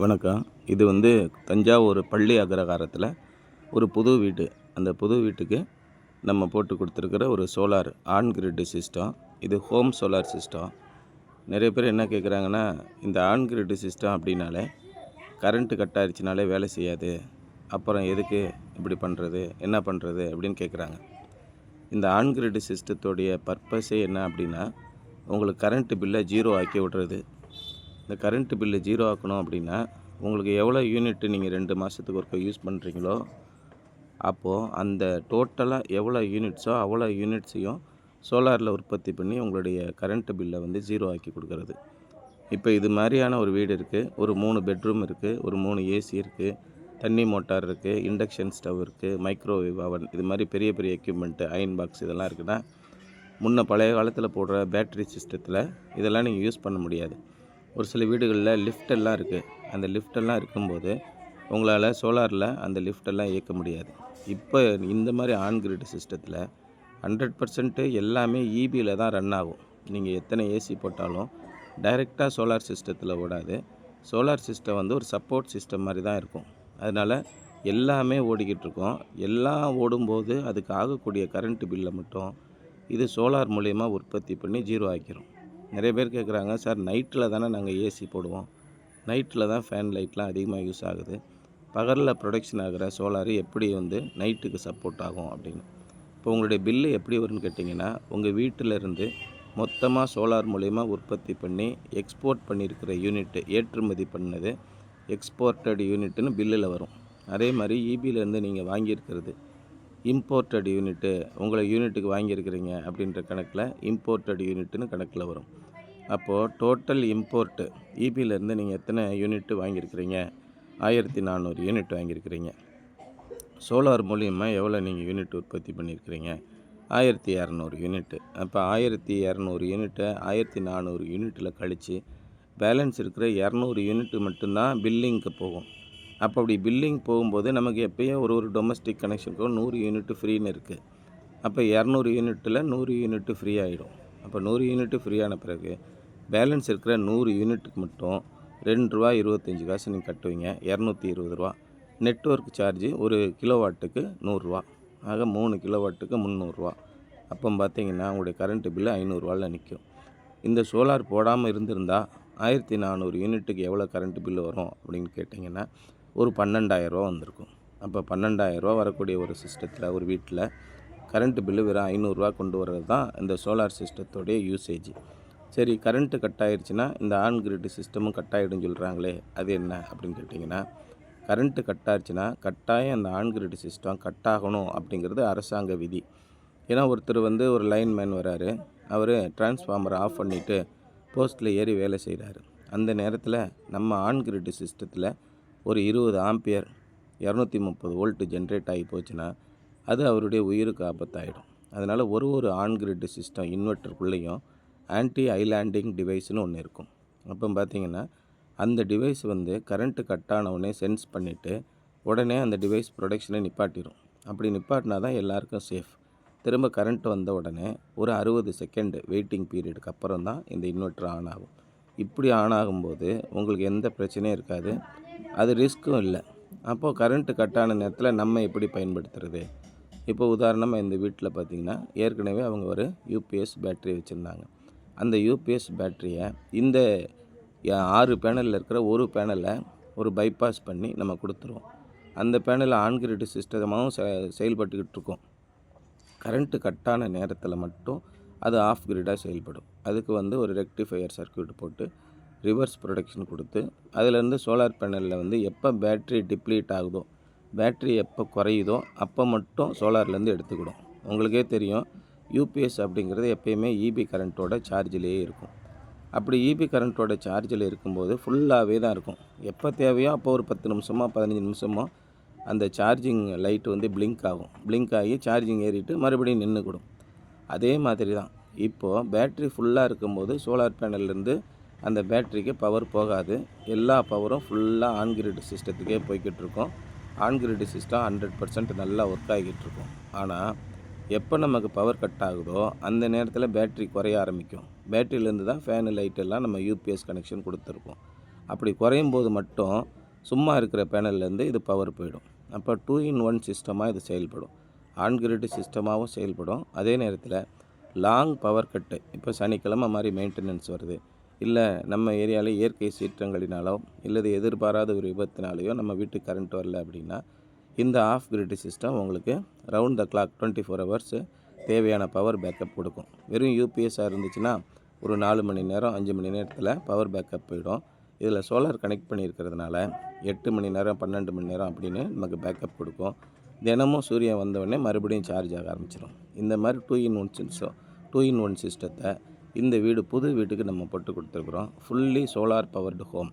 வணக்கம். இது தஞ்சாவூர் பள்ளி அக்ரஹாரத்தில் ஒரு புது வீடு. அந்த புது வீட்டுக்கு நம்ம போட்டு கொடுத்துருக்கிற ஒரு சோலார் ஆன் கிரிட் சிஸ்டம். இது ஹோம் சோலார் சிஸ்டம். நிறைய பேர் என்ன கேட்குறாங்கன்னா, இந்த ஆன் கிரிட் சிஸ்டம் அப்படின்னாலே கரண்ட்டு கட் ஆகிடுச்சினாலே வேலை செய்யாது, அப்புறம் எதுக்கு இப்படி பண்ணுறது, என்ன பண்ணுறது அப்படின்னு கேட்குறாங்க. இந்த ஆன் கிரிட் சிஸ்டத்தோடைய பர்பஸே என்ன அப்படின்னா, உங்களுக்கு கரண்ட்டு பில்லை ஜீரோ ஆக்கி விடுறது. இந்த கரண்ட்டு பில்லு ஜீரோ ஆக்கணும் அப்படின்னா, உங்களுக்கு எவ்வளோ யூனிட்டு நீங்கள் 2 மாதத்துக்கு ஒருக்கா யூஸ் பண்ணுறீங்களோ, அப்போது அந்த டோட்டலாக எவ்வளோ யூனிட்ஸோ அவ்வளோ யூனிட்ஸையும் சோலாரில் உற்பத்தி பண்ணி உங்களுடைய கரண்ட்டு பில்லை ஜீரோ ஆக்கி கொடுக்கறது. இப்போ இது மாதிரியான ஒரு வீடு இருக்குது. ஒரு 3 பெட்ரூம் இருக்குது, ஒரு 3 ஏசி இருக்குது, தண்ணி மோட்டார் இருக்குது, இண்டக்ஷன் ஸ்டவ் இருக்குது, மைக்ரோவேவ் அவன், இது மாதிரி பெரிய பெரிய எக்யூப்மெண்ட்டு, அயன் பாக்ஸ் இதெல்லாம் இருக்குன்னா, பழைய காலத்தில் போடுற பேட்ரி சிஸ்டத்தில் இதெல்லாம் நீங்கள் யூஸ் பண்ண முடியாது. ஒரு சில வீடுகளில் லிஃப்டெல்லாம் இருக்குது. அந்த லிஃப்டெல்லாம் இருக்கும்போது உங்களால் சோலாரில் அந்த லிஃப்டெல்லாம் இயக்க முடியாது. இப்போ இந்த மாதிரி ஆன் கிரிட் சிஸ்டத்தில் 100% எல்லாமே இபியில் தான் ரன் ஆகும். நீங்கள் எத்தனை ஏசி போட்டாலும் டைரெக்டாக சோலார் சிஸ்டத்தில் ஓடாது. சோலார் சிஸ்டம் ஒரு சப்போர்ட் சிஸ்டம் மாதிரி தான் இருக்கும். அதனால் எல்லாமே ஓடிக்கிட்டு இருக்கும். எல்லாம் ஓடும்போது அதுக்கு ஆகக்கூடிய கரண்ட்டு பில்லை மட்டும் இது சோலார் மூலயமா உற்பத்தி பண்ணி ஜீரோ ஆக்கிரும். நிறைய பேர் கேட்குறாங்க, சார் நைட்டில் தானே நாங்கள் ஏசி போடுவோம், நைட்டில் தான் ஃபேன் லைட்லாம் அதிகமாக யூஸ் ஆகுது, பகலில் ப்ரொடக்ஷன் ஆகிற சோலார் எப்படி நைட்டுக்கு சப்போர்ட் ஆகும் அப்படின்னு. இப்போ உங்களுடைய பில்லு எப்படி வரும்னு கேட்டிங்கன்னா, உங்கள் வீட்டிலேருந்து மொத்தமாக சோலார் மூலயமா உற்பத்தி பண்ணி எக்ஸ்போர்ட் பண்ணியிருக்கிற யூனிட்டு, ஏற்றுமதி பண்ணது எக்ஸ்போர்ட்டட் யூனிட்டுன்னு பில்லில் வரும். அதே மாதிரி இபியிலேருந்து நீங்கள் வாங்கியிருக்கிறது இம்போர்ட்டட் யூனிட்டு, உங்களை யூனிட்டுக்கு வாங்கியிருக்கிறீங்க அப்படின்ற கணக்கில் இம்போர்ட்டட் யூனிட்டுன்னு கணக்கில் வரும். அப்போது டோட்டல் இம்போர்ட்டு இபியிலேருந்து நீங்கள் எத்தனை யூனிட்டு வாங்கியிருக்கிறீங்க? 1400 யூனிட் வாங்கியிருக்கிறீங்க. சோலார் மூலியமாக எவ்வளோ நீங்கள் யூனிட் உற்பத்தி பண்ணியிருக்கிறீங்க? 1200 யூனிட்டு. அப்போ 1200 யூனிட்டை 1400 யூனிட்டில் கழித்து பேலன்ஸ் இருக்கிற 200 யூனிட்டு மட்டும்தான் பில்லிங்க்கு போகும். அப்போ அப்படி பில்லிங் போகும்போது நமக்கு எப்போயும் ஒரு டொமஸ்டிக் கனெக்ஷனுக்கும் 100 யூனிட்டு ஃப்ரீன்னு இருக்குது. அப்போ 200 யூனிட்டில் 100 யூனிட்டு ஃப்ரீ ஆகிடும். அப்போ 100 யூனிட்டு ஃப்ரீயான பிறகு பேலன்ஸ் இருக்கிற 100 யூனிட்டுக்கு மட்டும் ₹2.25 நீங்கள் கட்டுவீங்க. ₹220. நெட்வொர்க் சார்ஜு ஒரு கிலோவாட்டுக்கு ₹100. ஆக 3 கிலோவாட்டுக்கு ₹300. அப்போ பார்த்தீங்கன்னா உங்களுடைய கரண்ட்டு பில்லு ₹500 நிற்கும். இந்த சோலார் போடாமல் இருந்திருந்தால் 1400 யூனிட்டுக்கு எவ்வளோ கரண்ட்டு பில்லு வரும் அப்படின்னு கேட்டிங்கன்னா, ஒரு ₹12,000 வந்திருக்கும். அப்போ ₹12,000 வரக்கூடிய ஒரு சிஸ்டத்தில், ஒரு வீட்டில் கரண்ட்டு பில்லு வெறும் ₹500 கொண்டு வர்றது தான் இந்த சோலார் சிஸ்டத்தோடைய யூசேஜ். சரி, கரண்ட்டு கட் ஆகிடுச்சுன்னா இந்த ஆன் கிரிட் சிஸ்டமும் கட் ஆகிடும்னு சொல்கிறாங்களே, அது என்ன அப்படின்னு கேட்டிங்கன்னா, கரண்ட்டு கட் ஆகிடுச்சுன்னா கட்டாயம் அந்த ஆன் கிரிட் சிஸ்டம் கட் ஆகணும் அப்படிங்கிறது அரசாங்க விதி. ஏன்னா ஒருத்தர் ஒரு லைன்மேன் வராரு, அவர் டிரான்ஸ்ஃபார்மரை ஆஃப் பண்ணிவிட்டு போஸ்ட்டில் ஏறி வேலை செய்கிறாரு. அந்த நேரத்தில் நம்ம ஆன் கிரிட் சிஸ்டத்தில் ஒரு 20 ஆம்பியர் 230 வோல்ட்டு ஜென்ரேட் ஆகி போச்சுன்னா அது அவருடைய உயிருக்கு ஆபத்தாயிடும். அதனால் ஒரு ஆன் கிரிட் சிஸ்டம் இன்வெர்ட்டருக்குள்ளேயும் ஆன்டி ஐலாண்டிங் டிவைஸ்னு ஒன்று இருக்கும். அப்போ பார்த்திங்கன்னா அந்த டிவைஸ் கரண்ட்டு கட் ஆனவுடனே சென்ஸ் பண்ணிவிட்டு உடனே அந்த டிவைஸ் ப்ரொடக்ஷனை நிப்பாட்டிடும். அப்படி நிப்பாட்டினா தான் எல்லாருக்கும் சேஃப். திரும்ப கரண்ட் வந்த உடனே ஒரு 60 செகண்டு வெயிட்டிங் பீரியடுக்கு அப்புறம் தான் இந்த இன்வெர்ட்டர் ஆன் ஆகும். இப்படி ஆன் ஆகும்போது உங்களுக்கு எந்த பிரச்சனையும் இருக்காது, அது ரிஸ்க்கும் இல்லை. அப்போது கரண்ட்டு கட் ஆன நேரத்தில் நம்ம எப்படி பயன்படுத்துறது? இப்போ உதாரணமாக இந்த வீட்டில் பார்த்திங்கன்னா ஏற்கனவே அவங்க ஒரு யூபிஎஸ் பேட்ரி வச்சுருந்தாங்க. அந்த யூபிஎஸ் பேட்டரியை இந்த 6 பேனலில் இருக்கிற ஒரு பேனலை ஒரு பைபாஸ் பண்ணி நம்ம கொடுத்துருவோம். அந்த பேனலில் ஆன் கிரிட் சிஸ்டமாகவும் செயல்பட்டுக்கிட்டு இருக்கும். கரண்ட்டு கட்டான நேரத்தில் மட்டும் அது ஆஃப் கிரிடாக செயல்படும். அதுக்கு ஒரு ரெக்டிஃபையர் சர்க்யூட் போட்டு ரிவர்ஸ் ப்ரொடக்ஷன் கொடுத்து அதிலேருந்து சோலார் பேனலில் எப்போ பேட்ரி டிப்ளீட் ஆகுதோ, பேட்ரி எப்போ குறையுதோ அப்போ மட்டும் சோலார்லேருந்து எடுத்துக்கிடும். உங்களுக்கே தெரியும், யூபிஎஸ் அப்படிங்கிறது எப்போயுமே இபி கரண்ட்டோட சார்ஜிலேயே இருக்கும். அப்படி இபி கரண்ட்டோட சார்ஜில் இருக்கும்போது ஃபுல்லாகவே தான் இருக்கும். எப்போ தேவையோ அப்போ ஒரு 10 நிமிஷமோ 15 நிமிஷமோ அந்த சார்ஜிங் லைட்டு பிளிங்க் ஆகும். பிளிங்க் ஆகி சார்ஜிங் ஏறிட்டு மறுபடியும் நின்றுக்கிடும். அதே மாதிரி தான் இப்போது பேட்ரி ஃபுல்லாக இருக்கும்போது சோலார் பேனல்லேருந்து அந்த பேட்ரிக்கு பவர் போகாது. எல்லா பவரும் ஃபுல்லாக ஆன் கிரிட் சிஸ்டத்துக்கே போய்கிட்டு இருக்கும். ஆன் கிரிட் சிஸ்டம் 100% நல்லா ஒர்க் ஆகிக்கிட்டு இருக்கும். ஆனால் எப்போ நமக்கு பவர் கட் ஆகுதோ அந்த நேரத்தில் பேட்ரி குறைய ஆரம்பிக்கும். பேட்டரியிலேருந்து தான் ஃபேனு லைட்டெல்லாம் நம்ம யூபிஎஸ் கனெக்ஷன் கொடுத்துருக்கோம். அப்படி குறையும் போது மட்டும் சும்மா இருக்கிற பேனல்லேருந்து இது பவர் போயிடும். அப்போ 2 in 1 சிஸ்டமாக இது செயல்படும். ஆன் கிரிட் சிஸ்டமாகவும் செயல்படும். அதே நேரத்தில் லாங் பவர் கட்டு, இப்போ சனிக்கிழமை மாதிரி மெயின்டெனன்ஸ் வருது, இல்லை நம்ம ஏரியாவில் இயற்கை சீற்றங்களினாலோ இல்லது எதிர்பாராத ஒரு விபத்தினாலேயோ நம்ம வீட்டுக்கு கரண்ட் வரல அப்படின்னா இந்த ஆஃப் கிரிட் சிஸ்டம் உங்களுக்கு ரவுண்ட் த கிளாக் 24 ஹவர்ஸு தேவையான பவர் பேக்கப் கொடுக்கும். வெறும் யூபிஎஸ்ஸாக இருந்துச்சுன்னா ஒரு 4 மணி நேரம் 5 மணி நேரத்தில் பவர் பேக்கப் போயிடும். இதில் சோலார் கனெக்ட் பண்ணியிருக்கிறதுனால 8 மணி நேரம் 12 மணி நேரம் அப்படின்னு நமக்கு பேக்கப் கொடுக்கும். தினமும் சூரியன் வந்தவுடனே மறுபடியும் சார்ஜ் ஆக ஆரம்பிச்சிடும். இந்த மாதிரி 2 in 1 சிஸ்டத்தை இந்த புது வீட்டுக்கு நம்ம போட்டு கொடுத்துருக்குறோம். Fully solar powered home.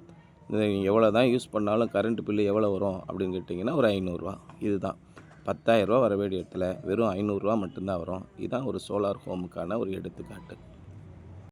இதை எவ்வளோ தான் யூஸ் பண்ணாலும் கரண்ட் பில்லு எவ்வளோ வரும் அப்படின்னு கேட்டிங்கன்னா ஒரு 500 இதுதான். 10,000 வர வேண்டிய இடத்துல வெறும் 500 மட்டும்தான் வரும். இதுதான் ஒரு சோலார் ஹோமுக்கான ஒரு எடுத்துக்காட்டு.